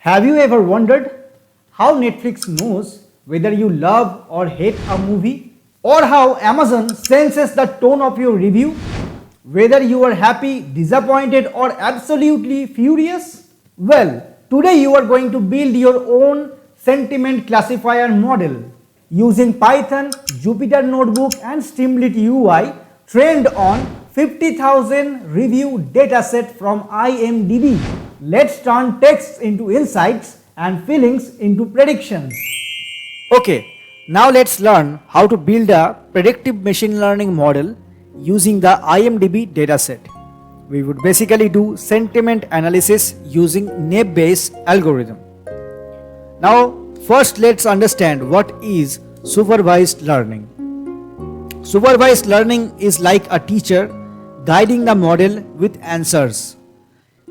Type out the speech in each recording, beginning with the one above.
Have you ever wondered how Netflix knows whether you love or hate a movie? Or how Amazon senses the tone of your review? Whether you are happy, disappointed, or absolutely furious? Well, today you are going to build your own sentiment classifier model using Python, Jupyter Notebook, and Streamlit UI trained on 50,000 review dataset from IMDB. Let's turn texts into insights and feelings into predictions. Okay, now let's learn how to build a predictive machine learning model using the IMDB dataset. We would basically do sentiment analysis using naive-bayes algorithm. Now, first let's understand what is supervised learning. Supervised learning is like a teacher guiding the model with answers.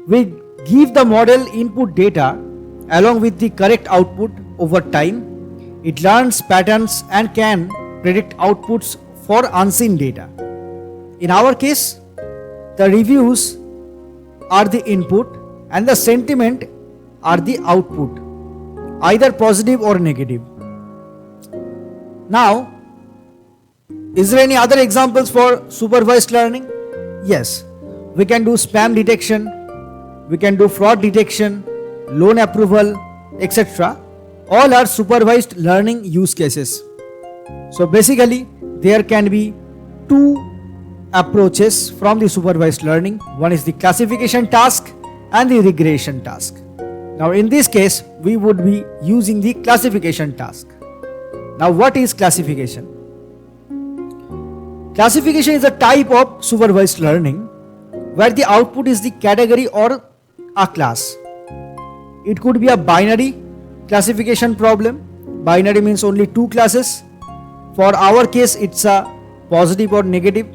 We give the model input data along with the correct output over time. It learns patterns and can predict outputs for unseen data. In our case, the reviews are the input and the sentiment are the output, either positive or negative. Now, is there any other examples for supervised learning? Yes, we can do spam detection, we can do fraud detection, loan approval, etc. All are supervised learning use cases. So basically, there can be two approaches from the supervised learning. One is the classification task and the regression task. Now in this case, we would be using the classification task. Now what is classification? Classification is a type of supervised learning where the output is the category or a class. It could be a binary classification problem. Binary means only two classes. For our case, it's a positive or negative.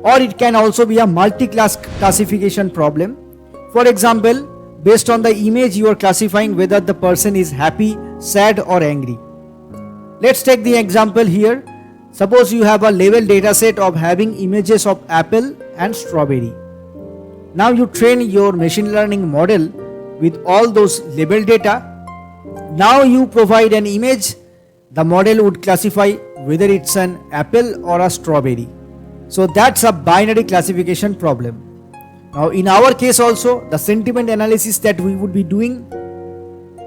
Or it can also be a multi-class classification problem. For example, based on the image, you are classifying whether the person is happy, sad, or angry. Let's take the example here. Suppose you have a label dataset of having images of apple and strawberry. Now you train your machine learning model with all those label data. Now you provide an image. The model would classify whether it's an apple or a strawberry. So that's a binary classification problem. Now in our case also, the sentiment analysis that we would be doing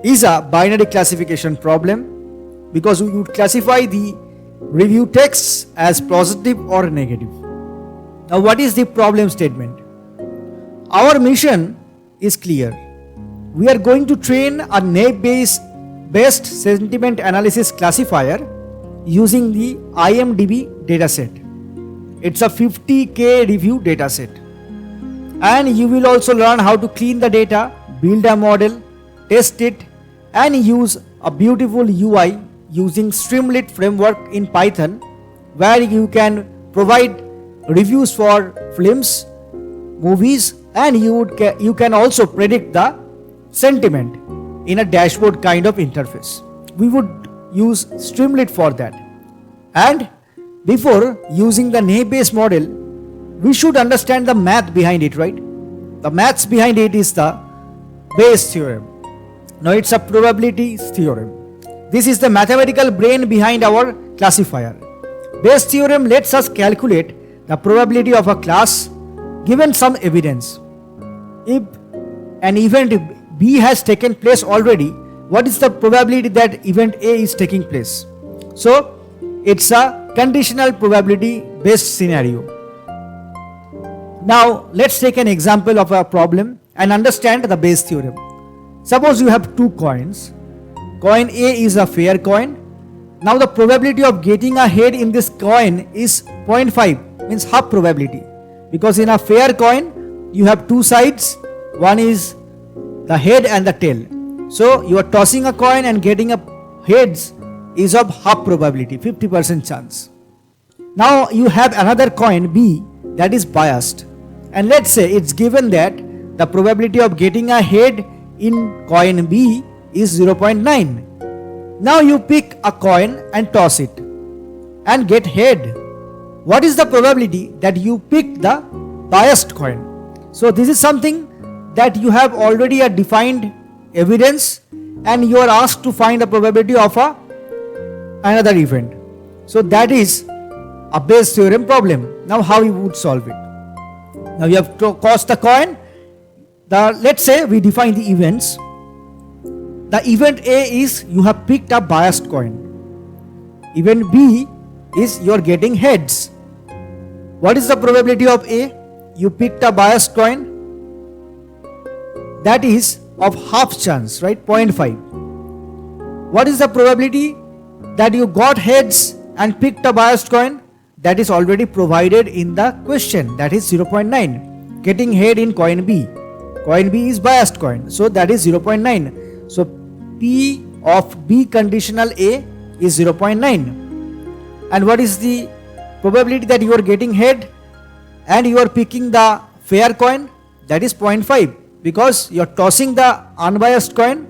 is a binary classification problem because we would classify the review texts as positive or negative. Now what is the problem statement? Our mission is clear. We are going to train a naive-bayes based sentiment analysis classifier using the IMDB dataset. It's a 50k review dataset. And you will also learn how to clean the data, build a model, test it, and use a beautiful UI using Streamlit framework in Python, where you can provide reviews for films, movies, and you can also predict the sentiment in a dashboard kind of interface. We would use Streamlit for that. And before using the naive-bayes model, we should understand the math behind it, right? The maths behind it is the Bayes theorem. Now it's a probability theorem. This is the mathematical brain behind our classifier. Bayes theorem lets us calculate the probability of a class given some evidence. If an event B has taken place already, what is the probability that event A is taking place? So it's a conditional probability based scenario. Now let's take an example of a problem and understand the Bayes theorem. Suppose you have two coins. Coin A is a fair coin. Now the probability of getting a head in this coin is 0.5, means half probability. Because in a fair coin, you have two sides. One is the head and the tail. So you are tossing a coin and getting a heads is of half probability, 50% chance. Now you have another coin B that is biased. And let's say it's given that the probability of getting a head in coin B is 0.9. Now you pick a coin and toss it and get head. What is the probability that you pick the biased coin? So this is something that you have already a defined evidence and you are asked to find the probability of another event. So that is a Bayes theorem problem. Now how you would solve it? Now you have to toss the coin. Let's say we define the events. The event A is you have picked a biased coin. Event B is you are getting heads. What is the probability of A? You picked a biased coin. That is of half chance, right? 0.5. What is the probability that you got heads and picked a biased coin? That is already provided in the question. That is 0.9. Getting head in coin B. Coin B is biased coin. So that is 0.9. So P of B conditional A is 0.9. And what is the probability that you are getting head and you are picking the fair coin? That is 0.5, because you are tossing the unbiased coin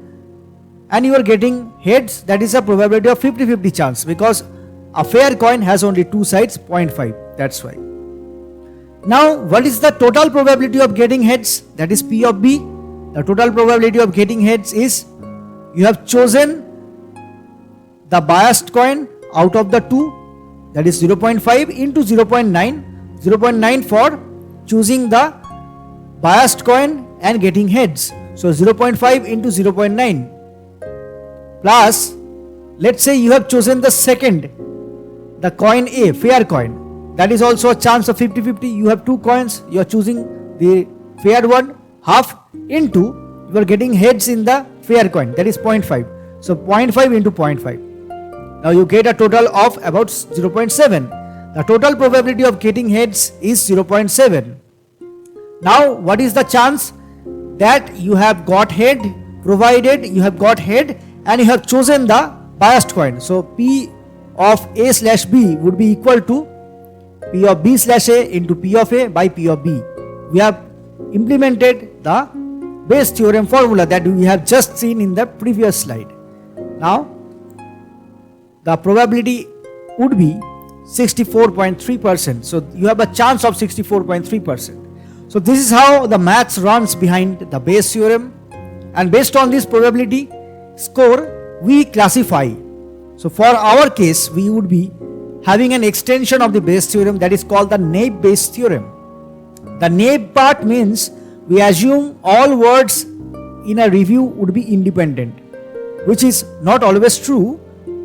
and you are getting heads. That is a probability of 50-50 chance, because a fair coin has only two sides, 0.5. That's why. Now what is the total probability of getting heads? That is P of B. The total probability of getting heads is you have chosen the biased coin out of the two, that is 0.5 into 0.9. 0.9 for choosing the biased coin and getting heads. So 0.5 into 0.9 plus, let's say you have chosen the second, the coin A, fair coin. That is also a chance of 50-50. You have two coins, you are choosing the fair one, half into, you are getting heads in the fair coin, that is 0.5. So 0.5 into 0.5. Now you get a total of about 0.7. The total probability of getting heads is 0.7. Now what is the chance that you have got head, provided you have got head and you have chosen the biased coin? So P of A slash B would be equal to P of B slash A into P of A by P of B. We have implemented the Bayes theorem formula that we have just seen in the previous slide. Now the probability would be 64.3%. So you have a chance of 64.3%. So this is how the maths runs behind the Bayes theorem, and based on this probability score we classify. So for our case we would be having an extension of the Bayes theorem that is called the naive Bayes theorem. The naive part means we assume all words in a review would be independent, which is not always true,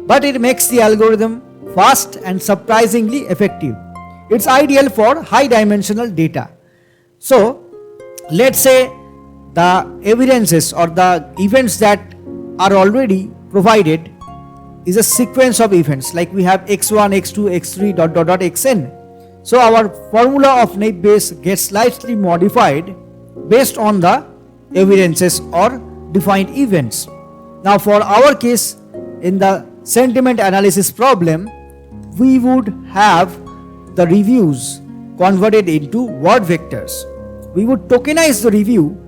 but it makes the algorithm fast and surprisingly effective. It's ideal for high dimensional data. So let's say the evidences or the events that are already provided is a sequence of events, like we have x1, x2, x3 dot dot dot xn. So our formula of naive Bayes gets slightly modified based on the evidences or defined events. Now for our case, in the sentiment analysis problem, we would have the reviews converted into word vectors. We would tokenize the review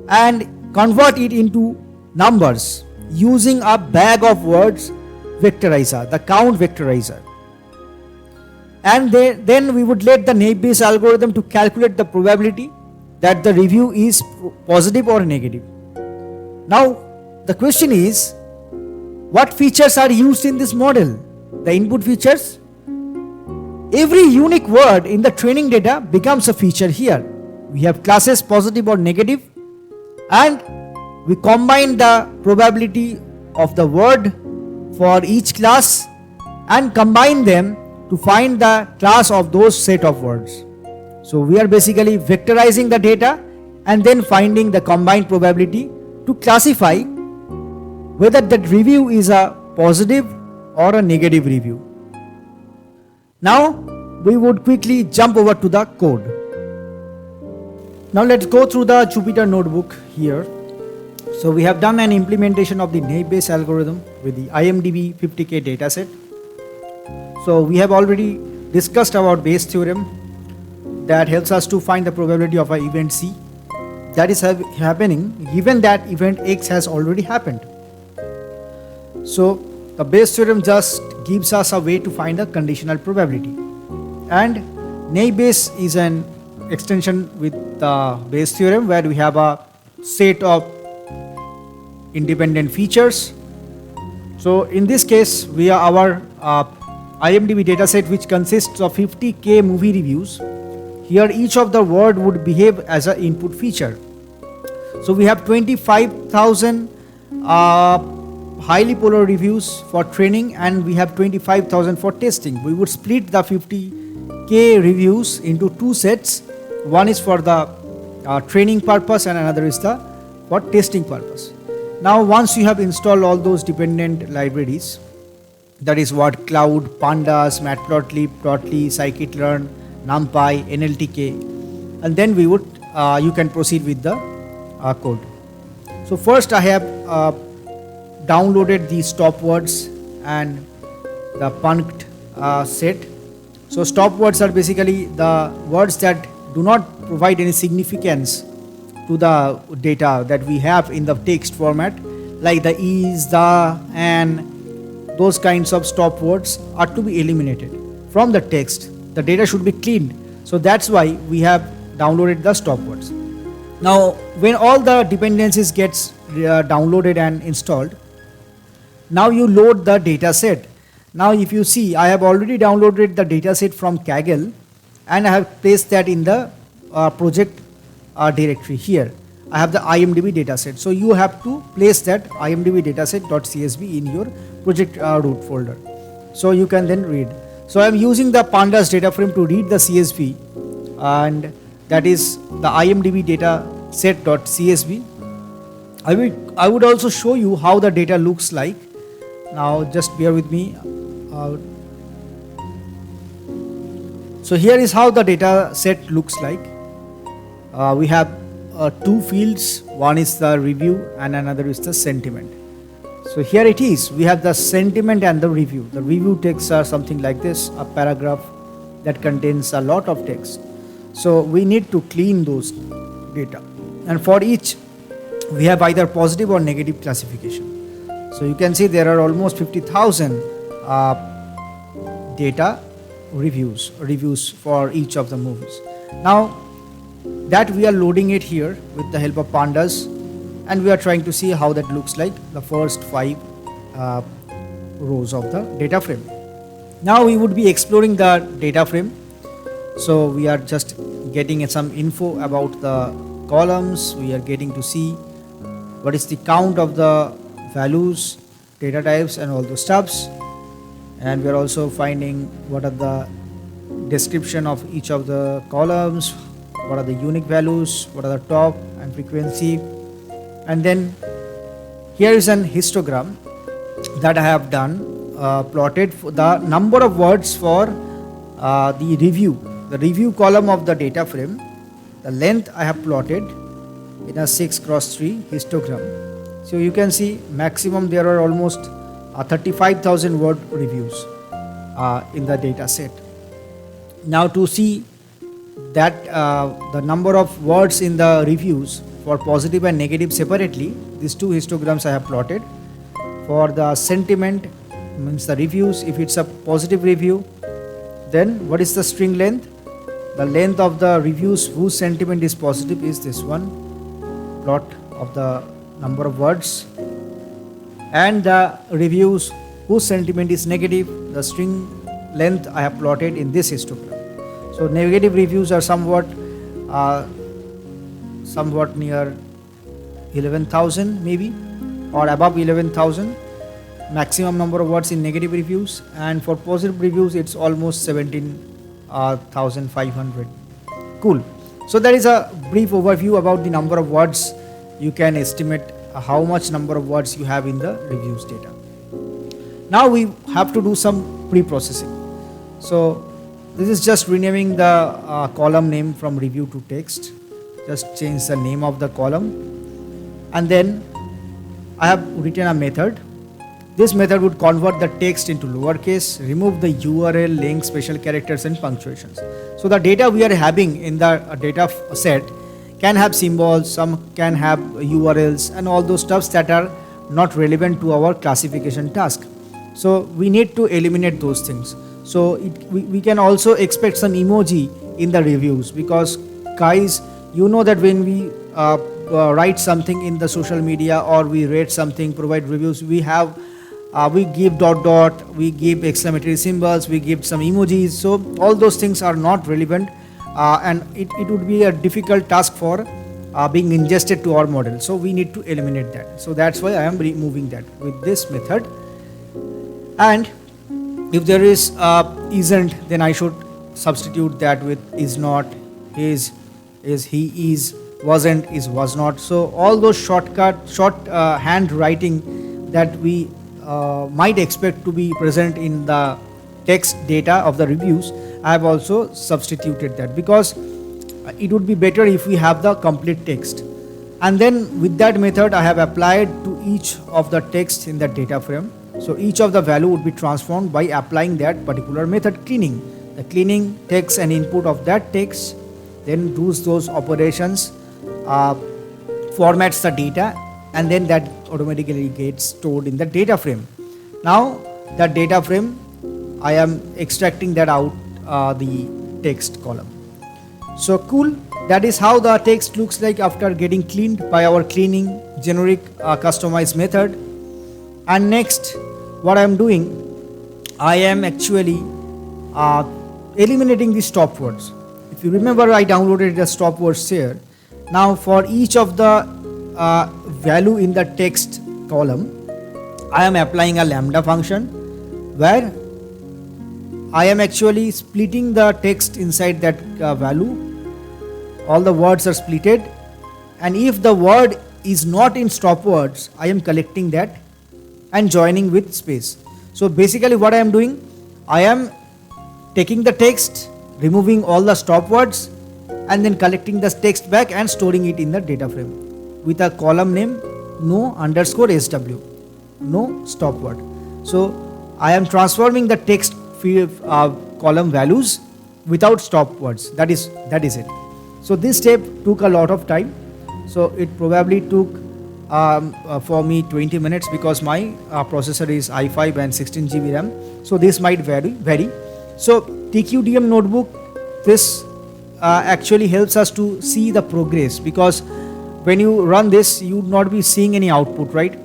and convert it into numbers using a bag of words vectorizer, the count vectorizer. And then we would let the naive Bayes algorithm to calculate the probability that the review is positive or negative. Now the question is, what features are used in this model? The input features. Every unique word in the training data becomes a feature here. We have classes positive or negative, and we combine the probability of the word for each class and combine them to find the class of those set of words. So we are basically vectorizing the data and then finding the combined probability to classify whether that review is a positive or a negative review. Now we would quickly jump over to the code. Now let's go through the Jupyter notebook here. So we have done an implementation of the naive Bayes algorithm with the IMDB 50K dataset. So we have already discussed about Bayes theorem that helps us to find the probability of an event C that is happening given that event X has already happened. So the Bayes theorem just gives us a way to find the conditional probability, and naive Bayes is an extension with the Bayes theorem where we have a set of independent features. So in this case, we are our IMDB dataset, which consists of 50k movie reviews. Here each of the word would behave as an input feature. So we have 25,000 highly polar reviews for training, and we have 25,000 for testing. We would split the 50k reviews into two sets. One is for the training purpose and another is the for testing purpose. Now once you have installed all those dependent libraries, that is word cloud, pandas, matplotlib, plotly, scikit-learn, numpy, nltk, and then we would you can proceed with the code. So first I have downloaded the stopwords and the punct set. So stopwords are basically the words that do not provide any significance to the data that we have in the text format, like the is, the, and those kinds of stopwords are to be eliminated from the text. The data should be cleaned. So that's why we have downloaded the stopwords. Now when all the dependencies gets downloaded and installed, now you load the data set. Now if you see, I have already downloaded the data set from Kaggle and I have placed that in the project directory here. I have the IMDB dataset. So you have to place that IMDB dataset.csv in your project root folder. So you can then read. So I am using the pandas data frame to read the CSV, and that is the IMDB dataset.csv. I would also show you how the data looks like. Now just bear with me. So here is how the data set looks like. We have two fields. One is the review and another is the sentiment. So here it is. We have the sentiment and the review. The review texts are something like this, a paragraph that contains a lot of text. So we need to clean those data. And for each, we have either positive or negative classification. So you can see there are almost 50,000 data reviews for each of the movies. Now that we are loading it here with the help of pandas, and we are trying to see how that looks like, the first 5 rows of the data frame. Now we would be exploring the data frame. So we are just getting some info about the columns. We are getting to see what is the count of the values, data types, and all those stuffs. And we are also finding what are the description of each of the columns, what are the unique values, what are the top and frequency. And then here is an histogram that I have done, plotted for the number of words for the review column of the data frame. The length I have plotted in a 6x3 histogram. So you can see maximum there are almost 35,000 word reviews in the data set. Now to see that the number of words in the reviews for positive and negative separately, these two histograms I have plotted. For the sentiment, means the reviews, if it's a positive review, then what is the string length? The length of the reviews whose sentiment is positive is this one, plot of the number of words. And the reviews whose sentiment is negative, the string length I have plotted in this histogram. So negative reviews are somewhat near 11,000 maybe, or above 11,000 maximum number of words in negative reviews, and for positive reviews it's almost 17,500. Cool. So that is a brief overview about the number of words. You can estimate how much number of words you have in the reviews data. Now we have to do some pre-processing. So this is just renaming the column name from review to text. Just change the name of the column, and then I have written a method. This method would convert the text into lowercase, remove the URL, link, special characters and punctuations. So the data we are having in the data set can have symbols, some can have URLs and all those stuffs that are not relevant to our classification task. So we need to eliminate those things. So we can also expect some emoji in the reviews, because guys, you know that when we write something in the social media, or we rate something, provide reviews, we have we give dot dot, we give exclamatory symbols, we give some emojis. So all those things are not relevant, and it would be a difficult task for being ingested to our model. So we need to eliminate that. So that's why I am removing that with this method. And if there is isn't, then I should substitute that with is not, is he, is wasn't, is was not. So all those short handwriting that we might expect to be present in the text data of the reviews, I have also substituted that, because it would be better if we have the complete text. And then with that method I have applied to each of the text in the data frame. So each of the value would be transformed by applying that particular method cleaning. The cleaning takes an input of that text, then does those operations, formats the data, and then that automatically gets stored in the data frame. Now that data frame, I am extracting that out the text column. So cool, that is how the text looks like after getting cleaned by our cleaning generic customized method. And next, what I am doing, I am actually eliminating the stopwords. If you remember, I downloaded the stopwords here. Now for each of the value in the text column, I am applying a lambda function where I am actually splitting the text inside that value. All the words are splitted, and if the word is not in stopwords, I am collecting that and joining with space. So basically what I am doing, I am taking the text, removing all the stopwords, and then collecting the text back and storing it in the data frame with a column name no_sw, no stopword. So I am transforming the text column values without stopwords. That is it. So this step took a lot of time. So it probably took for me 20 minutes, because my processor is i5 and 16 GB RAM. So this might vary. So TQDM notebook, this actually helps us to see the progress, because when you run this, you would not be seeing any output, right?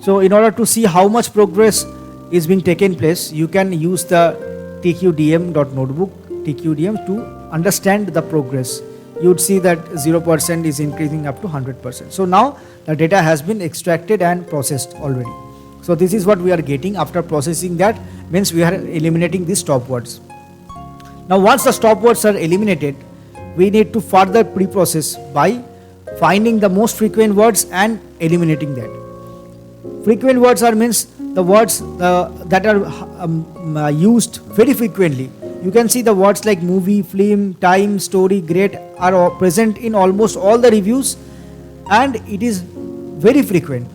So in order to see how much progress is being taken place, you can use the tqdm.notebook TQDM to understand the progress. You would see that 0% is increasing up to 100%. So now the data has been extracted and processed already. So this is what we are getting after processing. That means we are eliminating these stopwords. Now once the stopwords are eliminated, we need to further pre-process by finding the most frequent words and eliminating that. Frequent words are means the words that are used very frequently. You can see the words like movie, film, time, story, great are present in almost all the reviews, and it is very frequent.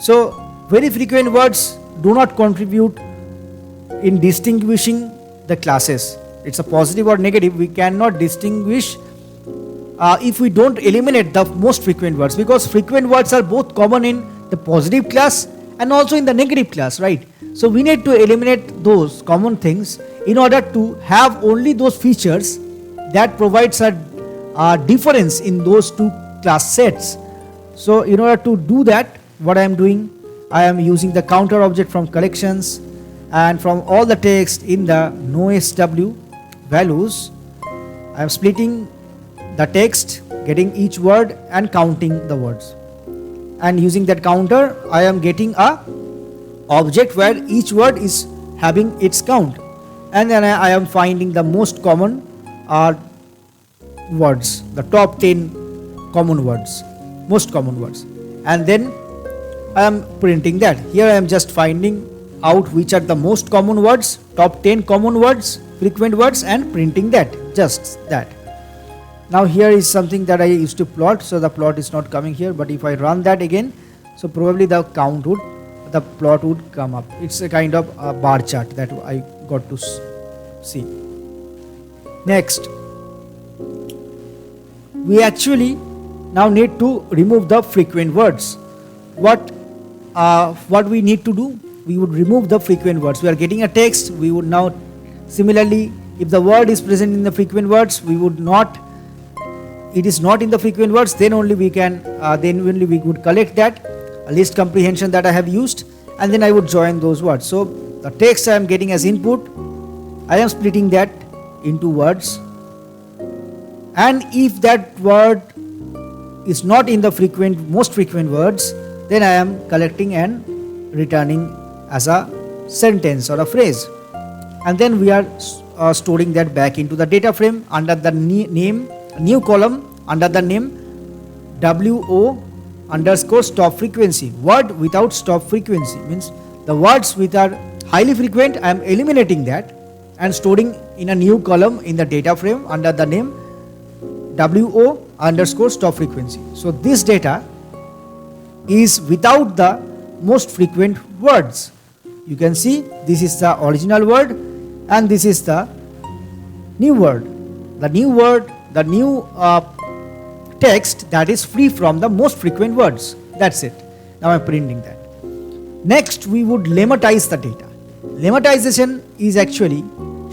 So very frequent words do not contribute in distinguishing the classes. It's a positive or negative. We cannot distinguish if we don't eliminate the most frequent words, because frequent words are both common in the positive class and also in the negative class, right? So we need to eliminate those common things in order to have only those features that provides a difference in those two class sets. So in order to do that, what I am doing, I am using the counter object from collections, and from all the text in the no_sw values, I am splitting the text, getting each word and counting the words. And using that counter, I am getting a object where each word is having its count. And then I am finding the most common words, the top 10 common words, most common words. And then I am printing that. Here I am just finding out which are the most common words, top 10 common words, frequent words, and printing that, just that. Now here is something that I used to plot, so the plot is not coming here, but if I run that again, so probably the plot would come up. It's a kind of a bar chart that I got to see. Next, we actually now need to remove the frequent words. What we need to do, we would remove the frequent words. We are getting a text, we would now similarly, if the word is present in the frequent words, we would not it is not in the frequent words, then only we would collect that list comprehension that I have used, and then I would join those words. So the text I am getting as input, I am splitting that into words, and if that word is not in the most frequent words, then I am collecting and returning as a sentence or a phrase, and then we are storing that back into the data frame under the name, new column under the name WO underscore stop frequency. Word without stop frequency means the words which are highly frequent, I am eliminating that and storing in a new column in the data frame under the name WO underscore stop frequency. So this data is without the most frequent words. You can see this is the original word and this is the new word. The new text that is free from the most frequent words. That's it. Now I am printing that. Next we would lemmatize the data. Lemmatization is actually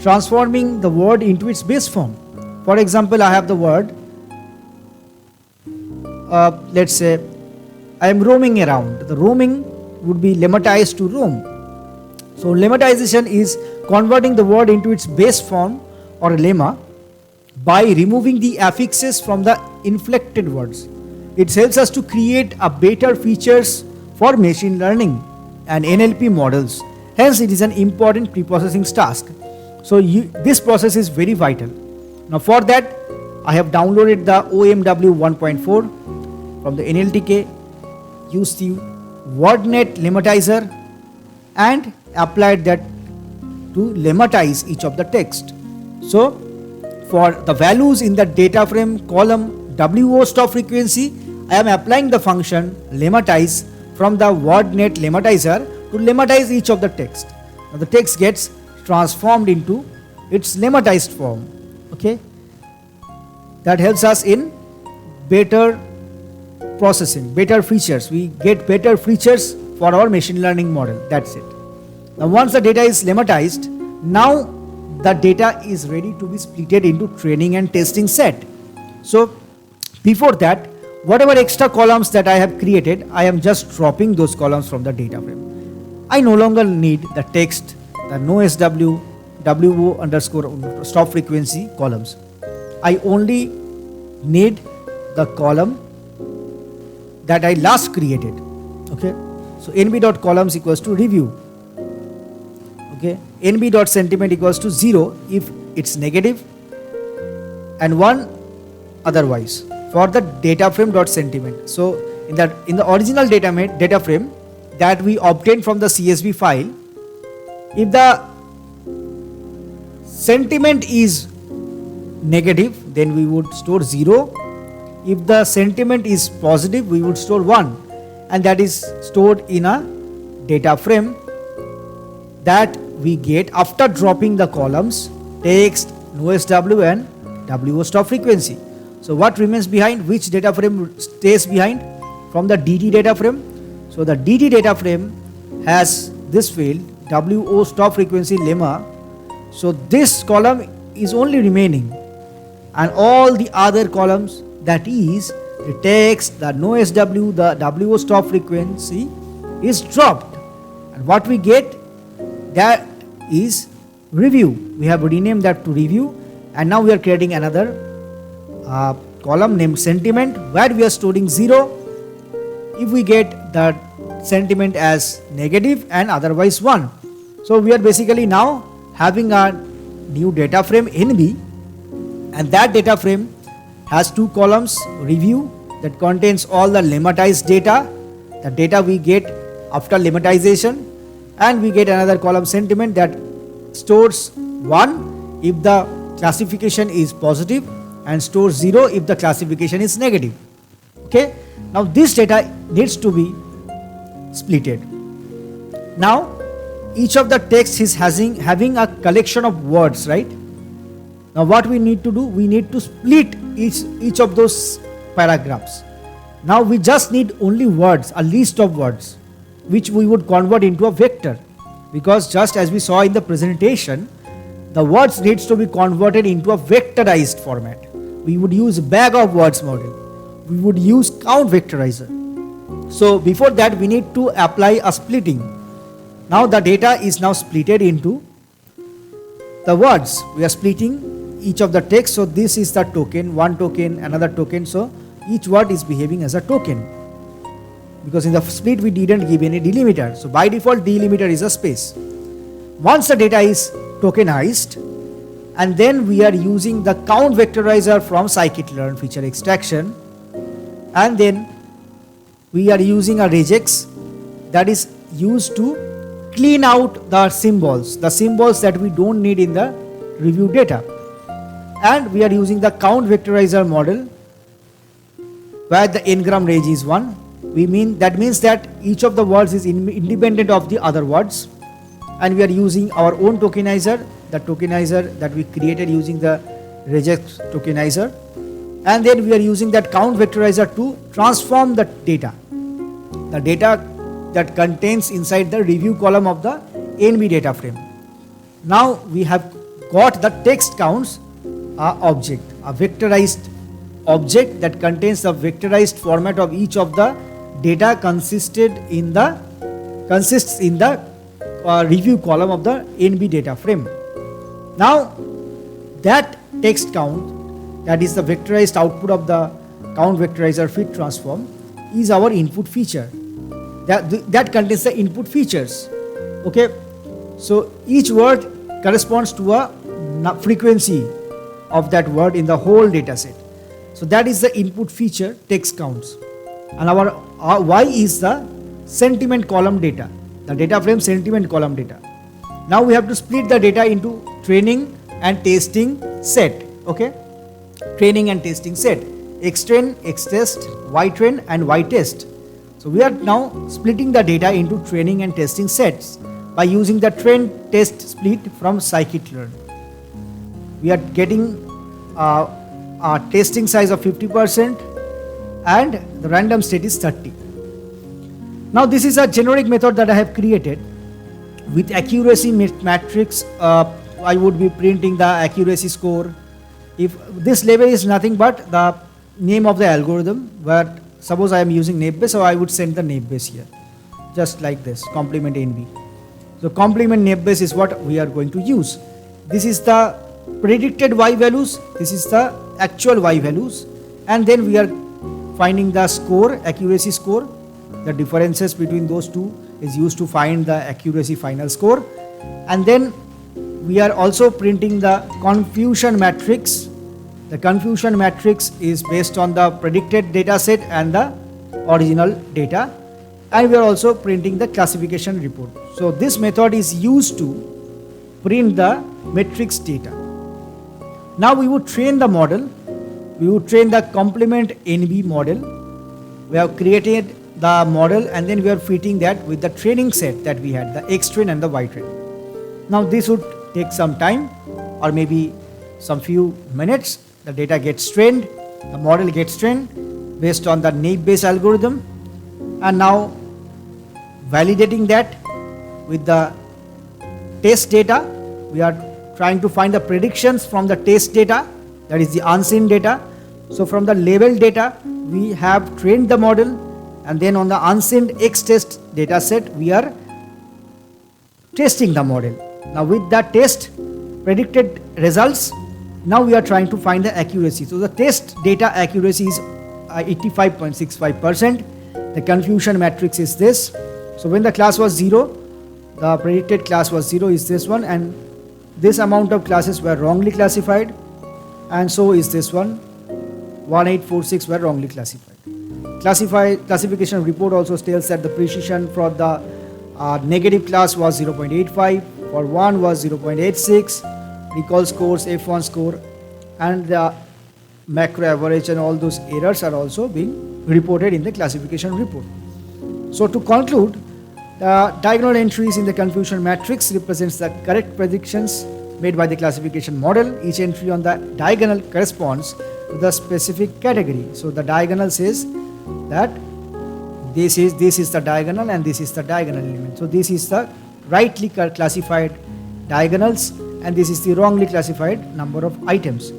transforming the word into its base form. For example, I have the word, let's say I am roaming around. The roaming would be lemmatized to roam. So lemmatization is converting the word into its base form or lemma by removing the affixes from the inflected words. It helps us to create a better features for machine learning and NLP models. Hence it is an important pre-processing task. So this process is very vital. Now for that I have downloaded the OMW 1.4 from the NLTK, used the WordNet lemmatizer and applied that to lemmatize each of the text. So for the values in the data frame column WO stop frequency, I am applying the function lemmatize from the WordNet lemmatizer to lemmatize each of the text. Now the text gets transformed into its lemmatized form. Okay, that helps us in better processing, better features. We get better features for our machine learning model. That's it. Now once the data is lemmatized, now the data is ready to be splitted into training and testing set. So before that, whatever extra columns that I have created, I am just dropping those columns from the data frame. I no longer need the text, the NoSW, WO underscore stop frequency columns. I only need the column that I last created. Okay, so nb.columns equals to review. Okay, nb.sentiment equals to 0 if it's negative and 1 otherwise for the data frame dot sentiment. So in the original data frame that we obtained from the CSV file, if the sentiment is negative, then we would store 0. If the sentiment is positive, we would store 1, and that is stored in a data frame that we get after dropping the columns text, NoSW and WO stop frequency. So what remains behind? Which data frame stays behind? From the DT data frame. So the DT data frame has this field WO stop frequency lemma. So this column is only remaining, and all the other columns, that is the text, the NoSW, the WO stop frequency, is dropped, and what we get, that is review. We have renamed that to review, and now we are creating another column named sentiment where we are storing 0 if we get the sentiment as negative and otherwise 1. So we are basically now having a new data frame NB, and that data frame has 2 columns, review that contains all the lemmatized data, the data we get after lemmatization, and we get another column sentiment that stores 1 if the classification is positive and stores 0 if the classification is negative. Okay, now this data needs to be splitted. Now each of the text is having a collection of words, right? Now what we need to do, we need to split each of those paragraphs. Now we just need only words, a list of words, which we would convert into a vector, because just as we saw in the presentation, the words needs to be converted into a vectorized format. we would use bag of words model, we would use count vectorizer. So before that we need to apply a splitting. Now the data is now splitted into the words. We are splitting each of the text. So this is the token, one token, another token. So each word is behaving as a token, because in the split we didn't give any delimiter. So by default delimiter is a space. Once the data is tokenized, and then we are using the count vectorizer from scikit-learn feature extraction, and then we are using a regex that is used to clean out the symbols that we don't need in the review data. And we are using the count vectorizer model where the n-gram range is 1. That means that each of the words is independent of the other words, and we are using our own tokenizer, the tokenizer that we created using the regex tokenizer, and then we are using that count vectorizer to transform the data that contains inside the review column of the NB data frame. Now we have got the text counts object, a vectorized object that contains the vectorized format of each of the data consists in the review column of the NB data frame. Now that text count, that is the vectorized output of the count vectorizer fit transform, is our input feature. That contains the input features. Okay, so each word corresponds to a frequency of that word in the whole data set. So that is the input feature text counts, and our Y is the sentiment column data, the data frame sentiment column data. Now we have to split the data into training and testing set. Okay, training and testing set, xtrain, xtest, ytrain and ytest. So we are now splitting the data into training and testing sets by using the train test split from scikit-learn. We are getting a testing size of 50% and the random state is 30. Now this is a generic method that I have created with accuracy matrix. I would be printing the accuracy score. If this label is nothing but the name of the algorithm, where suppose I am using NameBase, so I would send the NameBase here, just like this, ComplementNB. So ComplementNB is what we are going to use. This is the predicted Y values, this is the actual Y values, and then we are finding the score, accuracy score. The differences between those two is used to find the accuracy final score, and then we are also printing the confusion matrix. The confusion matrix is based on the predicted data set and the original data, and we are also printing the classification report. So this method is used to print the matrix data. Now we would train the model. We would train the ComplementNB model. We have created the model and then we are fitting that with the training set that we had, the xtrain and the ytrain. Now this would take some time, or maybe some few minutes. The data gets trained, the model gets trained based on the NameBase algorithm, and now validating that with the test data. We are trying to find the predictions from the test data, that is the unseen data. So from the label data we have trained the model, and then on the unseen xtest data set we are testing the model. Now with that test predicted results, now we are trying to find the accuracy. So the test data accuracy is 85.65%. The confusion matrix is this. So when the class was 0, the predicted class was 0 is this one, and this amount of classes were wrongly classified, and so is this one, 1846 were wrongly classified. Classification report also tells that the precision for the negative class was 0.85, for 1 was 0.86, recall scores, F1 score, and the macro average and all those errors are also being reported in the classification report. So to conclude, the diagonal entries in the confusion matrix represents the correct predictions made by the classification model. Each entry on the diagonal corresponds to the specific category. So the diagonal says that this is the diagonal and this is the diagonal element. So this is the rightly classified diagonals and this is the wrongly classified number of items.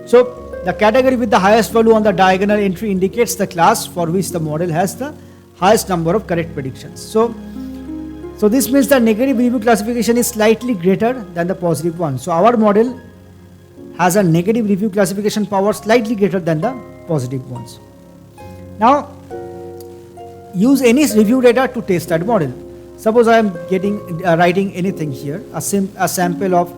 So The category with the highest value on the diagonal entry indicates the class for which the model has the highest number of correct predictions. So this means the negative review classification is slightly greater than the positive one. So our model has a negative review classification power slightly greater than the positive ones. Now, use any review data to test that model. Suppose I am writing anything here, a sample of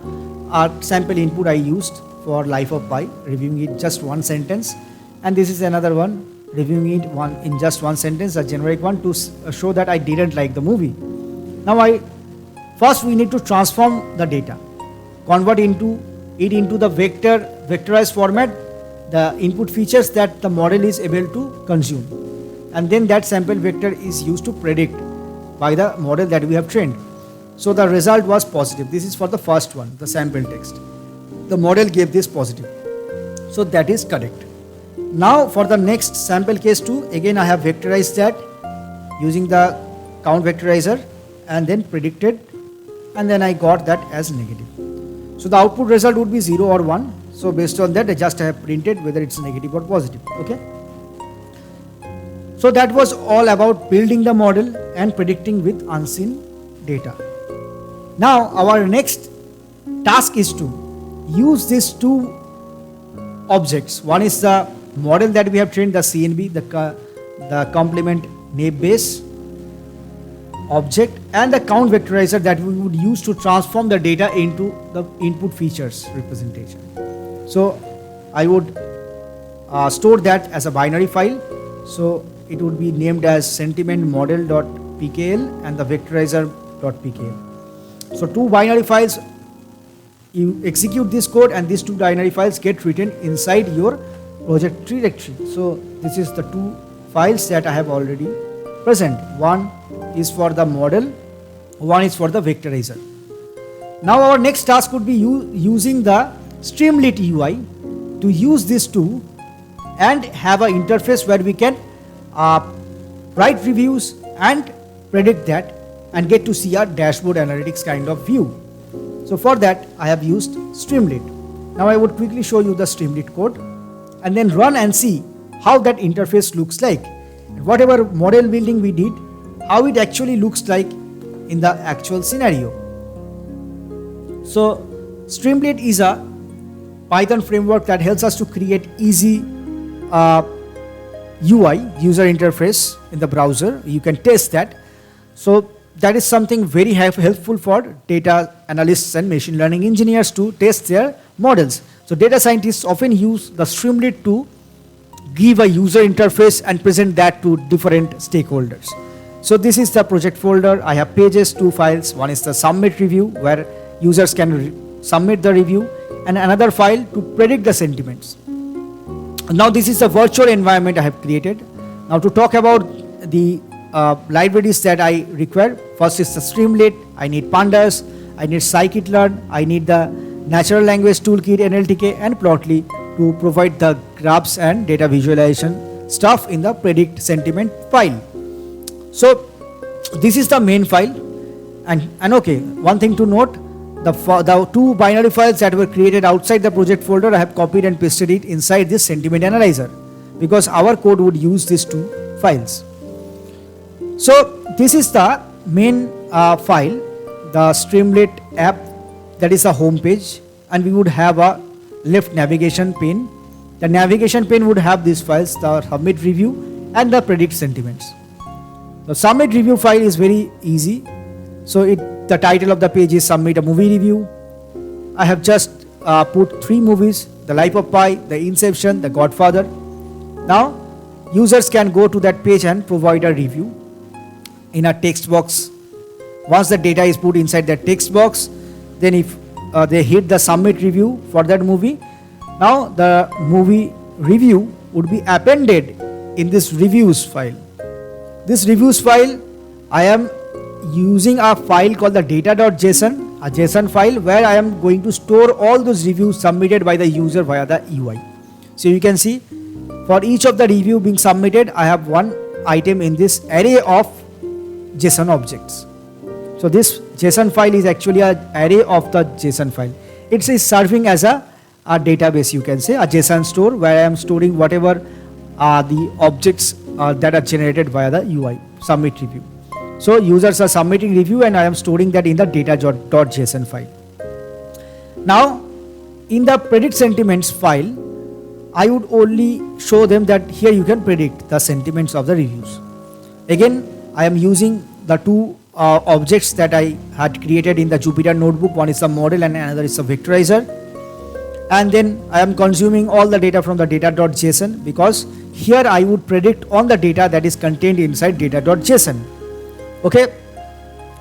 sample input I used for Life of Pi, reviewing it just one sentence, and this is another one, reviewing it in just one sentence, a generic one to show that I didn't like the movie. Now first we need to transform the data, convert it into the vectorized format, the input features that the model is able to consume, and then that sample vector is used to predict by the model that we have trained. So the result was positive. This is for the first one, the sample text. The model gave this positive. So that is correct. Now for the next sample case 2, again I have vectorized that using the count vectorizer and then predicted, and then I got that as negative. So the output result would be 0 or 1. So based on that I just have printed whether it's negative or positive. Okay. So that was all about building the model and predicting with unseen data. Now our next task is to use these two objects. One is the model that we have trained, the CNB, the ComplementNB base object, and the count vectorizer that we would use to transform the data into the input features representation. So I would store that as a binary file. So it would be named as sentimentmodel.pkl and the vectorizer.pkl. So two binary files, you execute this code and these two binary files get written inside your project directory. So this is the two files that I have already present. One is for the model, one is for the vectorizer. Now our next task would be using the Streamlit UI to use these two and have an interface where we can write reviews and predict that and get to see a dashboard analytics kind of view. So for that I have used Streamlit. Now I would quickly show you the Streamlit code and then run and see how that interface looks like. Whatever model building we did, how it actually looks like in the actual scenario. So Streamlit is a Python framework that helps us to create easy UI, user interface in the browser. You can test that. So that is something very helpful for data analysts and machine learning engineers to test their models. So data scientists often use the Streamlit to give a user interface and present that to different stakeholders. So this is the project folder. I have pages, two files. One is the submit review where users can submit the review, and another file to predict the sentiments. Now this is the virtual environment I have created. Now to talk about the libraries that I require, first is the Streamlit. I need pandas, I need scikit-learn, I need the natural language toolkit NLTK and Plotly to provide the graphs and data visualization stuff in the predict sentiment file. So this is the main file, and okay, one thing to note, the two binary files that were created outside the project folder, I have copied and pasted it inside this sentiment analyzer because our code would use these two files. So this is the main file, the Streamlit app, that is the home page, and we would have a left navigation pane. The navigation pane would have these files, the submit review and the predict sentiments. The submit review file is very easy. So the title of the page is submit a movie review. I have just put 3 movies, The Life of Pi, The Inception, The Godfather. Now users can go to that page and provide a review in a text box. Once the data is put inside that text box, then if they hit the submit review for that movie, now the movie review would be appended in this reviews file. This reviews file, I am using a file called the data.json, a JSON file where I am going to store all those reviews submitted by the user via the UI. So you can see for each of the review being submitted, I have one item in this array of JSON objects. So this JSON file is actually an array of the JSON file. It is serving as a a database, you can say, a JSON store where I am storing whatever are the objects that are generated via the UI, submit review. So users are submitting review and I am storing that in the data.json file. Now, in the predict sentiments file, I would only show them that here you can predict the sentiments of the reviews. Again, I am using the two objects that I had created in the Jupyter notebook. One is a model and another is a vectorizer. And then I am consuming all the data from the data.json because here I would predict on the data that is contained inside data.json. Okay,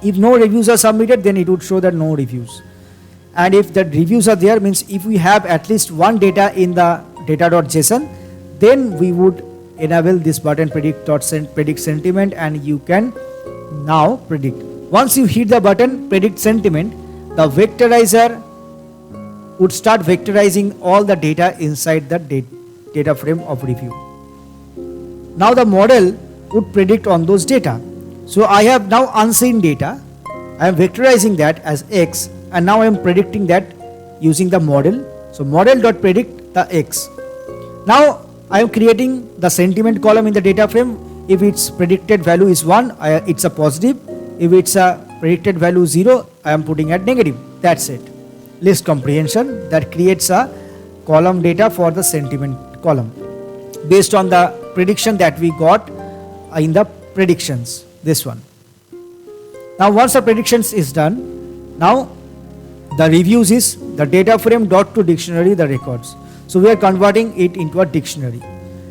if no reviews are submitted, then it would show that no reviews. And if the reviews are there, means if we have at least one data in the data.json, then we would enable this button predict sentiment, and you can now predict. Once you hit the button predict sentiment, the vectorizer would start vectorizing all the data inside the data frame of review. Now the model would predict on those data. So I have now unseen data. I am vectorizing that as X, and now I am predicting that using the model. So model.predict the X. Now I am creating the sentiment column in the data frame. If its predicted value is 1, it's a positive. If it's a predicted value 0, I am putting at negative. That's it. List comprehension that creates a column data for the sentiment column based on the prediction that we got in the predictions, this one. Now once the predictions is done, now the reviews is the data frame dot to dictionary the records. So we are converting it into a dictionary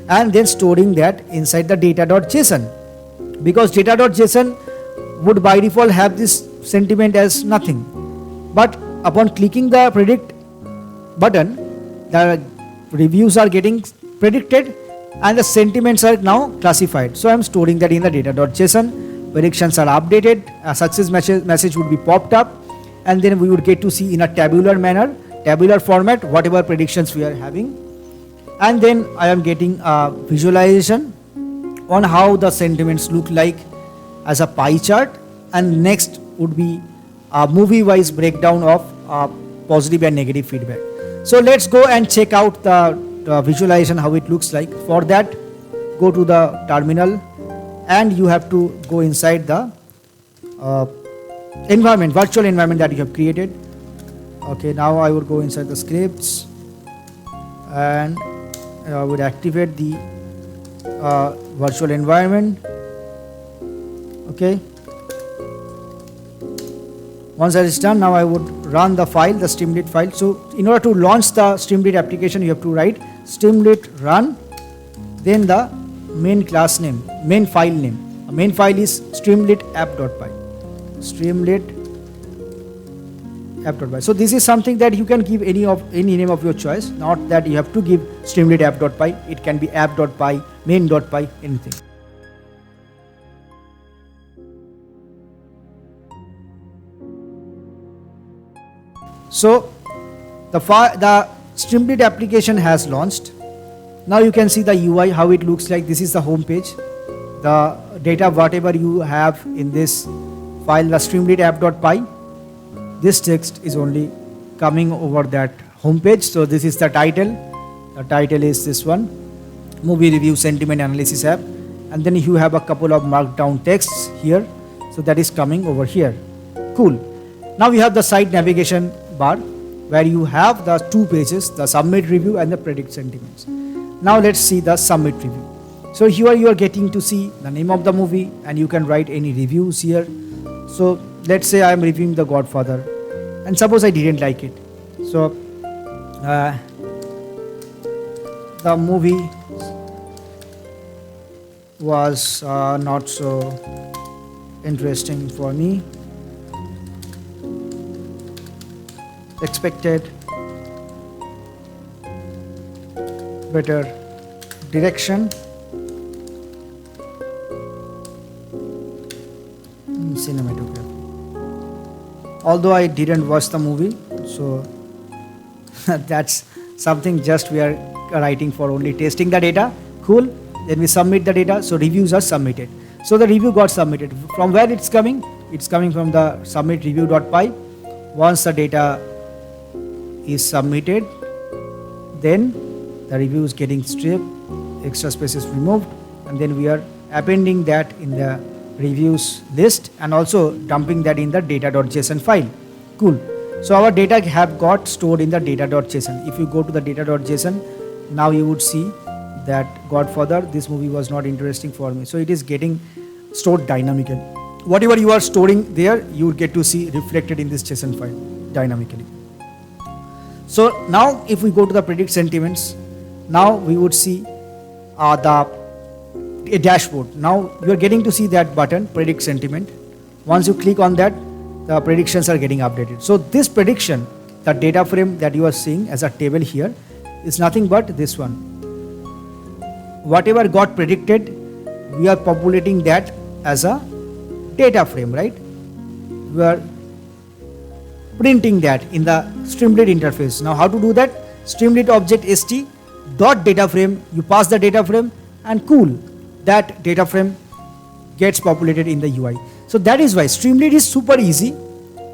and then storing that inside the data.json, because data.json would by default have this sentiment as nothing, but upon clicking the predict button, the reviews are getting predicted and the sentiments are now classified. So I am storing that in the data.json. Predictions are updated, a success message would be popped up, and then we would get to see in a tabular manner, tabular format, whatever predictions we are having. And then I am getting a visualization on how the sentiments look like as a pie chart, and next would be a movie wise breakdown of positive and negative feedback. So let's go and check out the visualization, how it looks like. For that, go to the terminal and you have to go inside the environment, virtual environment that you have created. Okay, now I would go inside the scripts and I would activate the virtual environment. Okay. Once that is done, now I would run the file, the Streamlit file. So in order to launch the Streamlit application, you have to write Streamlit run, then the main class name, main file name. A main file is Streamlit app.py. Streamlit app.py. So this is something that you can give any name of your choice, not that you have to give Streamlit app.py. It can be app.py, main.py, anything. So the Streamlit application has launched. Now you can see the UI, how it looks like. This is the home page. The data, whatever you have in this file, the Streamlit app.py, this text is only coming over that home page. So this is the title. The title is this one, Movie Review Sentiment Analysis App. And then you have a couple of marked down texts here. So that is coming over here. Cool. Now we have the site navigation bar where you have the two pages, the submit review and the predict sentiments. Now let's see the submit review. So here you are getting to see the name of the movie and you can write any reviews here. So let's say I am reviewing The Godfather and suppose I didn't like it. So the movie was not so interesting for me. Expected better direction, cinematography. Although I didn't watch the movie, so that's something just we are writing for only testing the data. Cool. Then we submit the data. So reviews are submitted. So the review got submitted. From where it's coming? It's coming from the submit review.py. Once the data is submitted, then the review is getting stripped, extra space is removed, and then we are appending that in the reviews list and also dumping that in the data.json file. Cool. So our data have got stored in the data.json. If you go to the data.json, now you would see that Godfather, this movie was not interesting for me. So it is getting stored dynamically. Whatever you are storing there, you will get to see reflected in this JSON file dynamically. So now if we go to the predict sentiments, now we would see a dashboard. Now you are getting to see that button, predict sentiment. Once you click on that, the predictions are getting updated. So this prediction, the data frame that you are seeing as a table here, is nothing but this one. Whatever got predicted, we are populating that as a data frame, right? We are printing that in the Streamlit interface. Now how to do that? Streamlit object st dot data frame, you pass the data frame, and cool, that data frame gets populated in the UI. So that is why Streamlit is super easy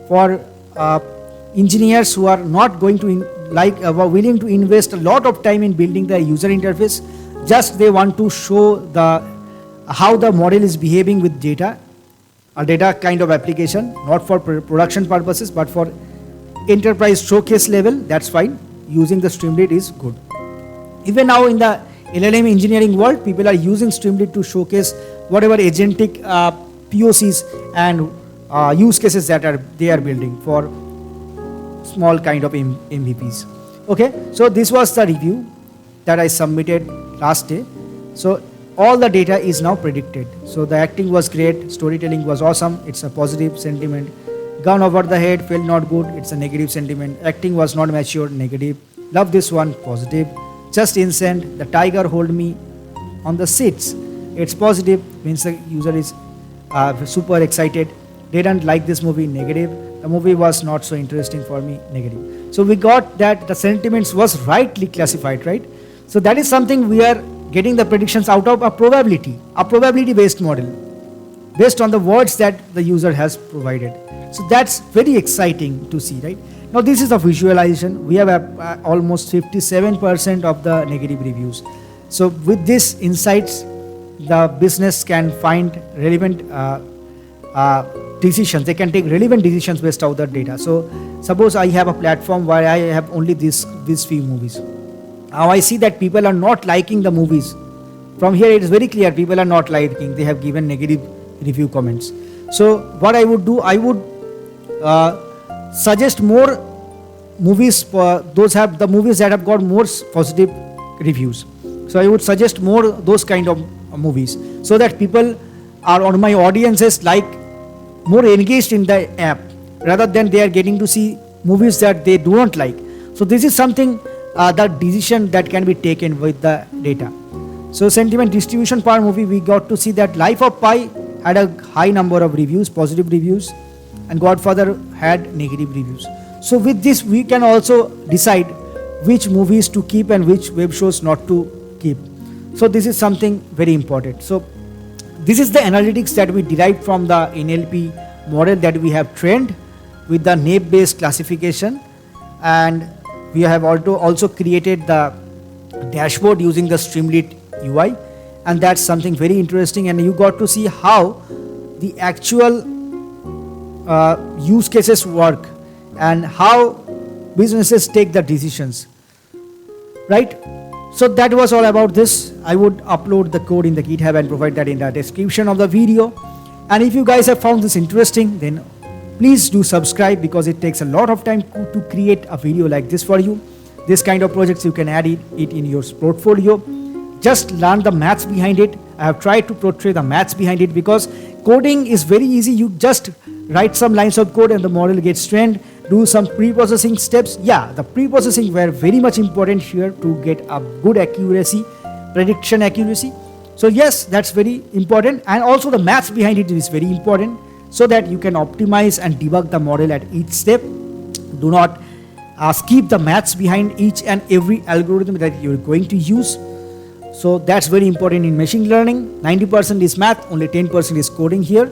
for engineers who are not going to willing to invest a lot of time in building the user interface. Just they want to show how the model is behaving with data, a data kind of application, not for production purposes but for enterprise showcase level. That's fine. Using the Streamlit is good. Even now in the LLM engineering world, people are using Streamlit to showcase whatever agentic POCs and use cases that they are building for small kind of MVPs. Okay, so this was the review that I submitted last day. So all the data is now predicted. So the acting was great, storytelling was awesome, it's a positive sentiment. Gun over the head, felt not good, it's a negative sentiment. Acting was not mature, negative. Love this one, positive. Just instant, the tiger hold me on the seats, it's positive, means the user is super excited. Didn't like this movie, negative. The movie was not so interesting for me, negative. So we got that the sentiments was rightly classified, right? So that is something we are getting the predictions out of a probability based model based on the words that the user has provided. So that's very exciting to see, right? Now this is a visualization. We have almost 57% of the negative reviews. So with this insights, the business can find relevant decisions. They can take relevant decisions based on the data. So suppose I have a platform where I have only these few movies. Now I see that people are not liking the movies. From here it is very clear people are not liking. They have given negative review comments. So what I would do, I would suggest more movies for the movies that have got more positive reviews. So I would suggest more those kind of movies so that people are on my audiences like more engaged in the app rather than they are getting to see movies that they do not like. So this is something the decision that can be taken with the data. So sentiment distribution per movie, we got to see that Life of Pi had a high number of reviews, positive reviews, and Godfather had negative reviews. So with this we can also decide which movies to keep and which web shows not to keep. So this is something very important. So this is the analytics that we derived from the NLP model that we have trained with the NAIP based classification, and we have also created the dashboard using the Streamlit UI, and that's something very interesting. And you got to see how the actual use cases work and how businesses take the decisions, right? So that was all about this. I would upload the code in the GitHub and provide that in the description of the video. And if you guys have found this interesting, then please do subscribe, because it takes a lot of time to create a video like this for you. This kind of projects you can add it in your portfolio. Just learn the maths behind it. I have tried to portray the maths behind it because coding is very easy. You just write some lines of code and the model gets trained. Do some pre-processing steps. Yeah, the pre-processing were very much important here to get a good accuracy, prediction accuracy. So yes, that's very important, and also the maths behind it is very important so that you can optimize and debug the model at each step. Do not skip the maths behind each and every algorithm that you're going to use. So that's very important in machine learning. 90% is math, only 10% is coding here.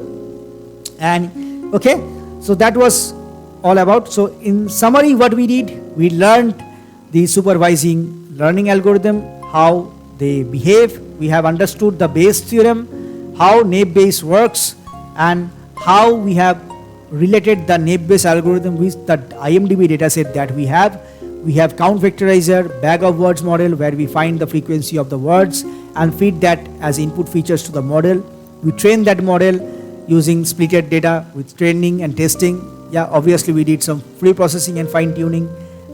And okay, so that was all about. So in summary, what we did, we learned the supervising learning algorithm, how they behave. We have understood the Bayes theorem, how naive-Bayes works, and how we have related the naive-Bayes algorithm with the IMDB dataset that we have. We have count vectorizer, bag of words model, where we find the frequency of the words and feed that as input features to the model. We train that model using splitted data with training and testing. Yeah, obviously we did some pre-processing and fine-tuning.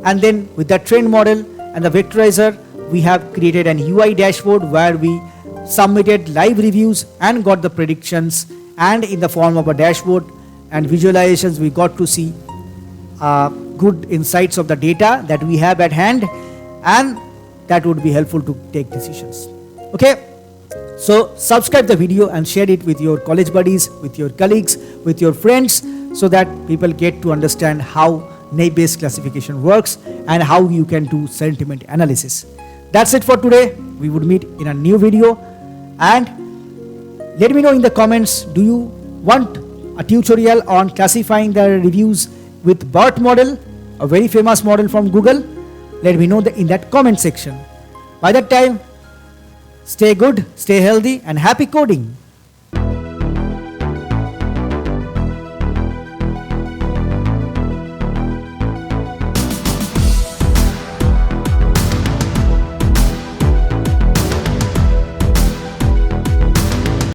And then with that trained model and the vectorizer, we have created an UI dashboard where we submitted live reviews and got the predictions, and in the form of a dashboard and visualizations we got to see good insights of the data that we have at hand, and that would be helpful to take decisions. Okay, so subscribe the video and share it with your college buddies, with your colleagues, with your friends, so that people get to understand how naive-Bayes classification works and how you can do sentiment analysis. That's it for today. We would meet in a new video, and let me know in the comments, do you want a tutorial on classifying the reviews with BERT model, a very famous model from Google? Let me know in that comment section. By that time, stay good, stay healthy, and happy coding.